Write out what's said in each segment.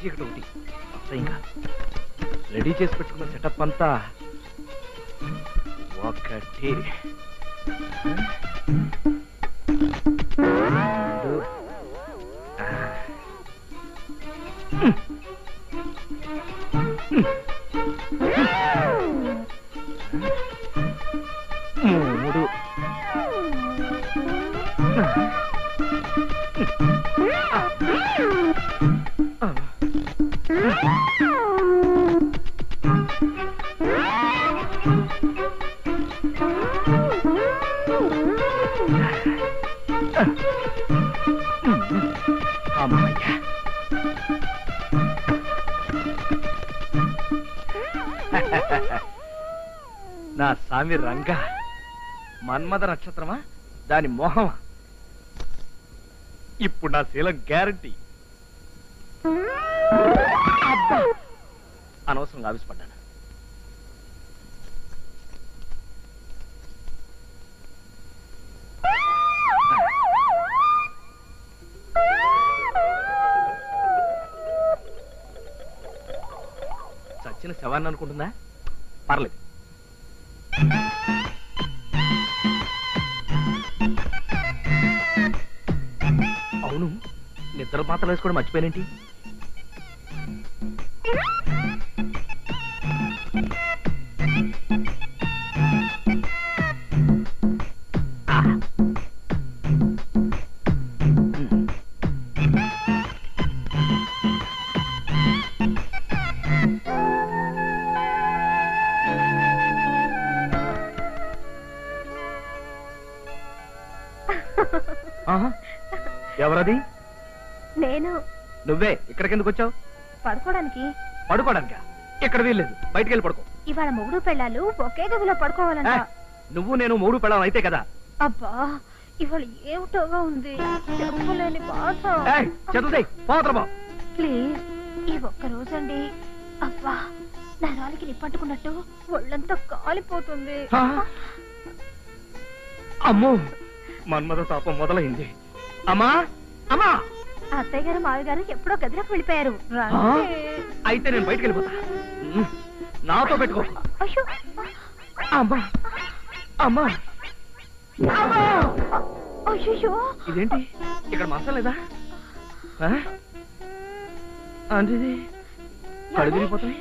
చీకటి ఒకటి ఇంకా రెడీ చేసి పెట్టుకున్న సెటప్ అంతా ఒకటి మూడు అమ్మయ్యా నా స్వామి రంగా మన్మథ నక్షత్రమా దాని మోహమా ఇప్పుడు నా శీలం గ్యారంటీ అనవసరంగా ఆవిష్పడ్డాను చచ్చిన శవాన్ని అనుకుంటుందా పర్లేదు అవును నిద్ర మాత్రలు వేసుకోవడం మర్చిపోయినేంటి ఎవరది? నేను. నువ్వే ఇక్కడికి ఎందుకు వచ్చావు? పడుకోవడానికి. పడుకోవడానికా? ఇక్కడ వీల్లేదు, బయటికి వెళ్ళి పడుకో. ఇవాళ మొగుడు పెళ్ళాలు ఒకే గదిలో పడుకోవాలంట. నువ్వు నేను మొగుడు పెళ్ళాం అయితే కదా. అబ్బా ఇవాళ ఏమిటోగా ఉంది, చెప్పలేని బాధ. ప్లీజ్ ఈ ఒక్క రోజండి. అబ్బా నరాలకి నిప్పట్టుకున్నట్టు ఒళ్ళంతా కాలిపోతుంది. అమ్మో మన్మథ తాపం మొదలైంది. అమ్మా అమ్మా అత్తయ్య గారు మావి గారు ఎప్పుడో గదిలోకి వెళ్ళిపోయారు. అయితే నేను బయటకు వెళ్ళిపోతా, నాతో పెట్టుకో. అమ్మా అమ్మా ఇదేంటి ఇక్కడ మంచం లేదా? అంటే కళ్ళు తిరిగిపోతాయి.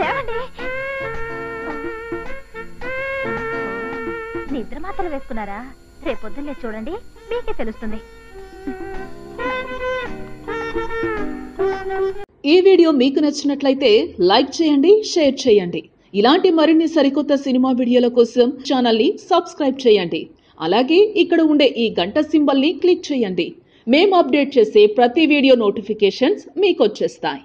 లేవండి, నిద్ర మాత్రలు వేసుకున్నారా? రేపొద్దున్నే చూడండి మీకే తెలుస్తుంది. ఈ వీడియో మీకు నచ్చినట్లయితే లైక్ చేయండి, షేర్ చేయండి. ఇలాంటి మరిన్ని సరికొత్త సినిమా వీడియోల కోసం ఛానల్ ని సబ్స్క్రైబ్ చేయండి. అలాగే ఇక్కడ ఉండే ఈ గంట సింబల్ ని క్లిక్ చేయండి. మేము అప్డేట్ చేసే ప్రతి వీడియో నోటిఫికేషన్స్ మీకు వచ్చేస్తాయి.